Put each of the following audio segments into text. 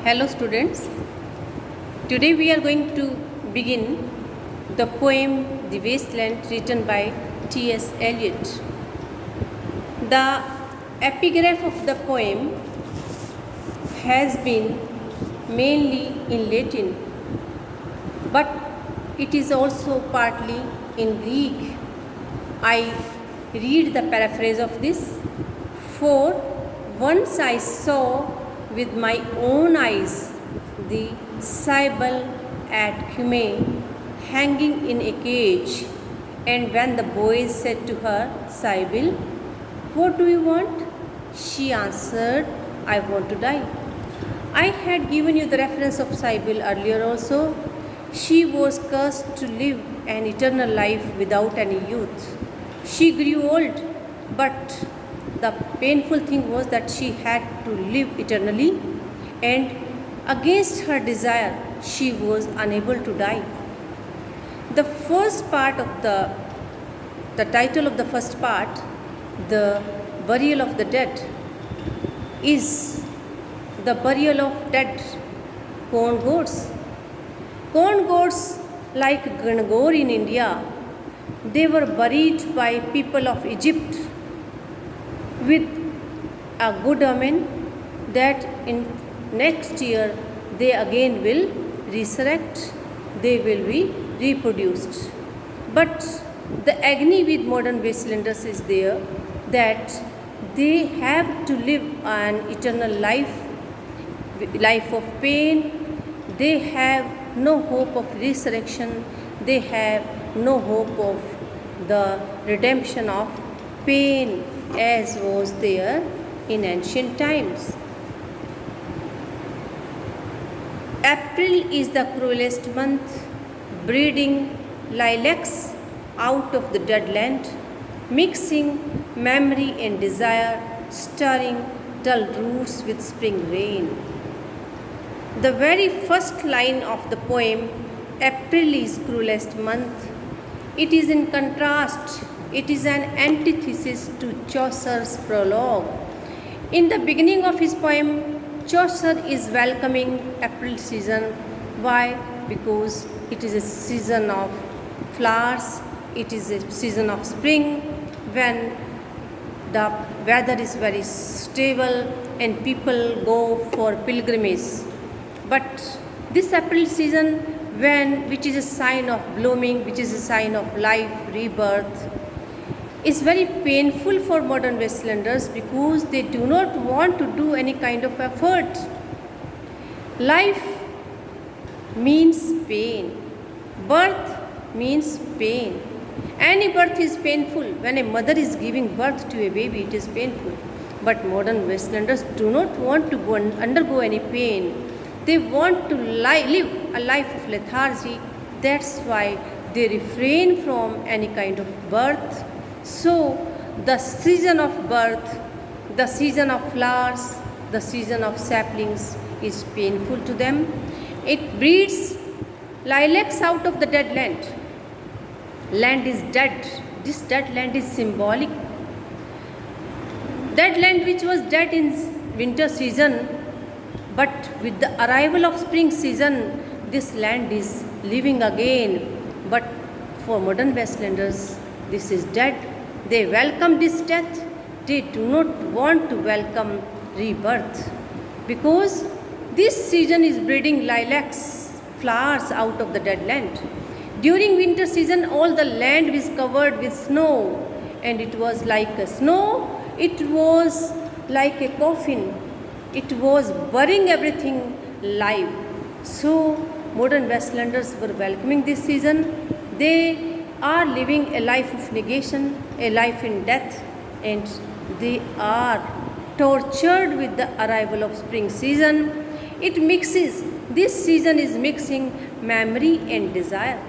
Hello students, today we are going to begin the poem The Wasteland written by T.S. Eliot. The epigraph of the poem has been mainly in Latin, but it is also partly in Greek. I read the paraphrase of this. For once I saw with my own eyes the Sibyl at Cumae hanging in a cage, and when the boys said to her, Sibyl, what do you want? She answered, I want to die. I had given you the reference of Sibyl earlier also. She was cursed to live an eternal life without any youth. She grew old, but the painful thing was that she had to live eternally, and against her desire, she was unable to die. The first part of the title of the first part, The Burial of the Dead, is the burial of dead corn goats. Corn goats, like Gangor in India, they were buried by people of Egypt with a good omen that in next year they again will resurrect, they will be reproduced. But the agony with modern wastelanders is there that they have to live an eternal life of pain. They have no hope of resurrection. They have no hope of the redemption of pain as was there in ancient times. April is the cruelest month, breeding lilacs out of the dead land, mixing memory and desire, stirring dull roots with spring rain. The very first line of the poem, April is cruelest month, it is in contrast. It is an antithesis to Chaucer's prologue. In the beginning of his poem, Chaucer is welcoming April season. Why? Because it is a season of flowers, it is a season of spring when the weather is very stable and people go for pilgrimage. But this April season, which is a sign of blooming, which is a sign of life, rebirth, is very painful for modern wastelanders because they do not want to do any kind of effort. Life means pain. Birth means pain. Any birth is painful. When a mother is giving birth to a baby, it is painful. But modern wastelanders do not want to undergo any pain. They want to live a life of lethargy. That's why they refrain from any kind of birth. So, the season of birth, the season of flowers, the season of saplings is painful to them. It breeds lilacs out of the dead land. Land is dead. This dead land is symbolic. Dead land which was dead in winter season, but with the arrival of spring season, this land is living again. But for modern wastelanders, this is dead. They welcome this death. They do not want to welcome rebirth because this season is breeding lilacs, flowers out of the dead land. During winter season, all the land is covered with snow, and it was like a snow, it was like a coffin. It was burying everything live. So, modern wastelanders were welcoming this season. They are living a life of negation, a life in death, and they are tortured with the arrival of spring season. This season is mixing memory and desire.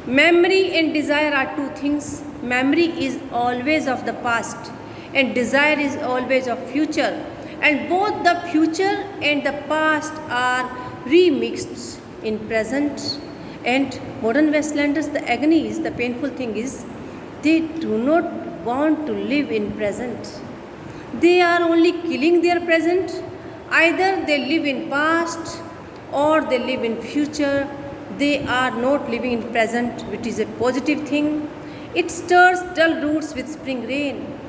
Memory and desire are two things. Memory is always of the past, and desire is always of future. And both the future and the past are remixed in present. And modern wastelanders, the agony is, the painful thing is, they do not want to live in present. They are only killing their present Either they live in past or they live in future. They are not living in present, which is a positive thing. It stirs dull roots with spring rain.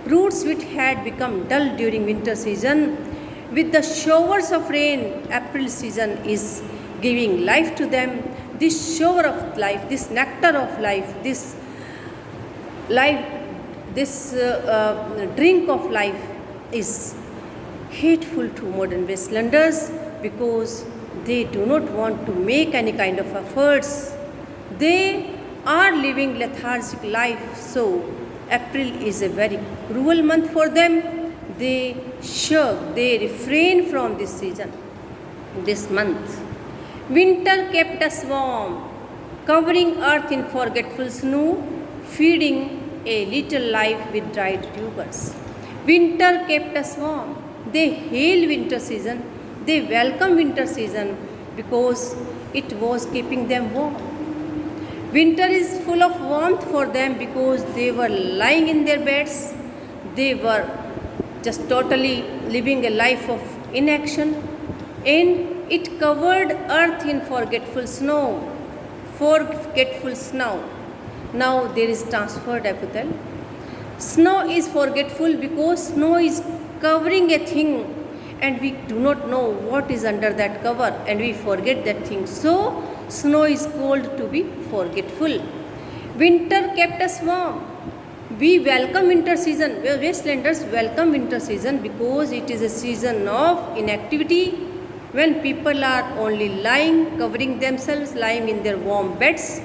Roots which had become dull during winter season, with the showers of rain, April season is giving life to them. This shower of life, this nectar of life, life, this drink of life is hateful to modern Westlanders because they do not want to make any kind of efforts. They are living lethargic life. So April is a very cruel month for them. They shirk, they refrain from this season, this month. Winter kept us warm, covering earth in forgetful snow, feeding a little life with dried tubers. Winter kept us warm. They hailed winter season. They welcomed winter season because it was keeping them warm. Winter is full of warmth for them because they were lying in their beds. They were just totally living a life of inaction, and it covered earth in forgetful snow. Forgetful snow. Now there is transferred epithet. Snow is forgetful because snow is covering a thing and we do not know what is under that cover and we forget that thing. So, snow is called to be forgetful. Winter kept us warm. We welcome winter season. Westlanders welcome winter season because it is a season of inactivity when people are only lying, covering themselves, lying in their warm beds,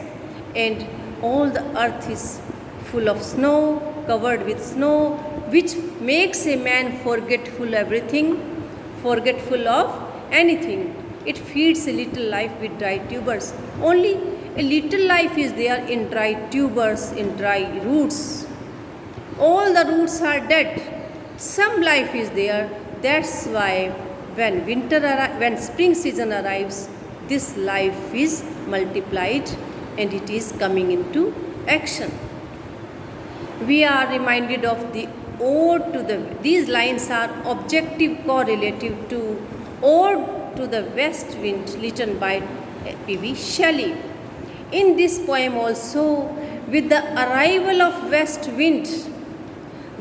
and all the earth is full of snow, covered with snow, which makes a man forgetful everything, forgetful of anything. It feeds a little life with dry tubers. Only a little life is there in dry tubers, in dry roots. All the roots are dead. Some life is there. That's why when spring season arrives, this life is multiplied and it is coming into action. We are reminded of the ode to the, these lines are objective correlative to ode to the west wind written by P.B. Shelley. In this poem also, with the arrival of west wind,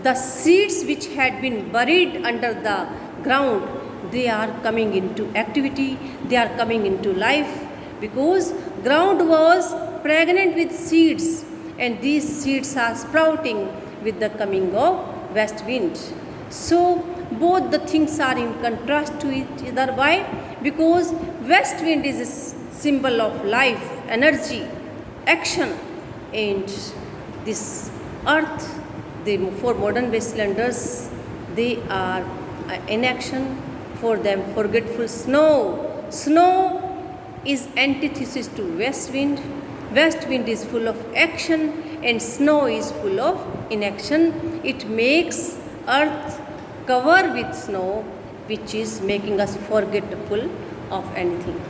the seeds which had been buried under the ground, they are coming into activity, they are coming into life because ground was pregnant with seeds and these seeds are sprouting with the coming of west wind. So both the things are in contrast to each other. Why? Because west wind is a symbol of life, energy, action, and this earth, for modern Westlanders, they are in action. For them, forgetful snow. Snow is antithesis to west wind. West wind is full of action and snow is full of inaction. It makes earth cover with snow, which is making us forgetful of anything.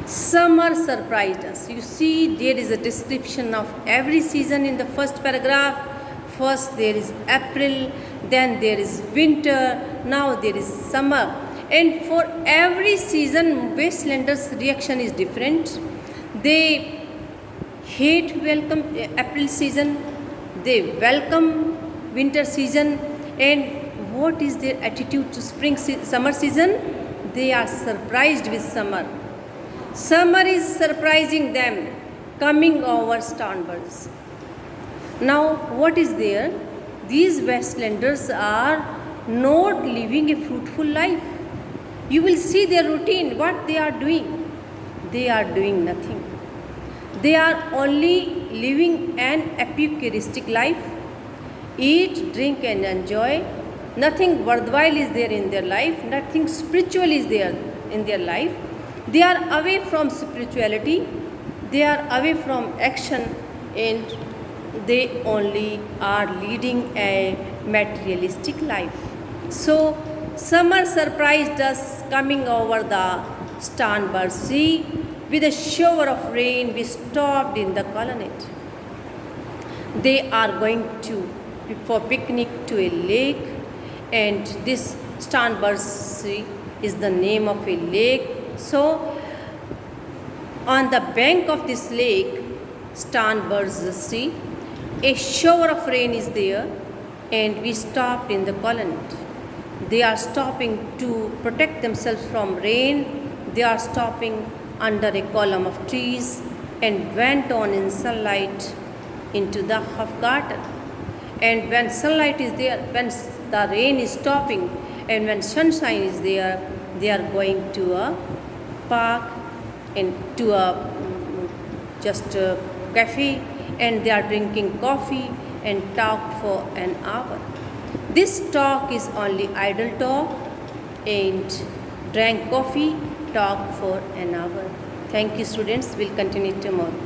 Summer surprised us. You see, there is a description of every season in the first paragraph. First there is April, then there is winter, now there is summer. And for every season, Westlanders' reaction is different. They hate welcome April season, they welcome winter season, and what is their attitude to summer season? They are surprised with summer. Summer is surprising them, coming over Starnbergs. Now, what is there? These Westlanders are not living a fruitful life. You will see their routine, what they are doing. They are doing nothing. They are only living an epicuristic life. Eat, drink and enjoy. Nothing worthwhile is there in their life. Nothing spiritual is there in their life. They are away from spirituality. They are away from action and they only are leading a materialistic life. So, summer surprised us coming over the Starnberg Sea. With a shower of rain, we stopped in the colonnade. They are going for picnic to a lake, and this Starnbergsee is the name of a lake. So on the bank of this lake, Starnbergsee, a shower of rain is there, and we stopped in the colony. They are stopping to protect themselves from rain. They are stopping under a column of trees and went on in sunlight into the Hofgarten. And when sunlight is there, when the rain is stopping, and when sunshine is there, they are going to a park and to a just a cafe, and they are drinking coffee and talked for an hour. This talk is only idle talk, and drank coffee, talked for an hour. Thank you, students. We'll continue tomorrow.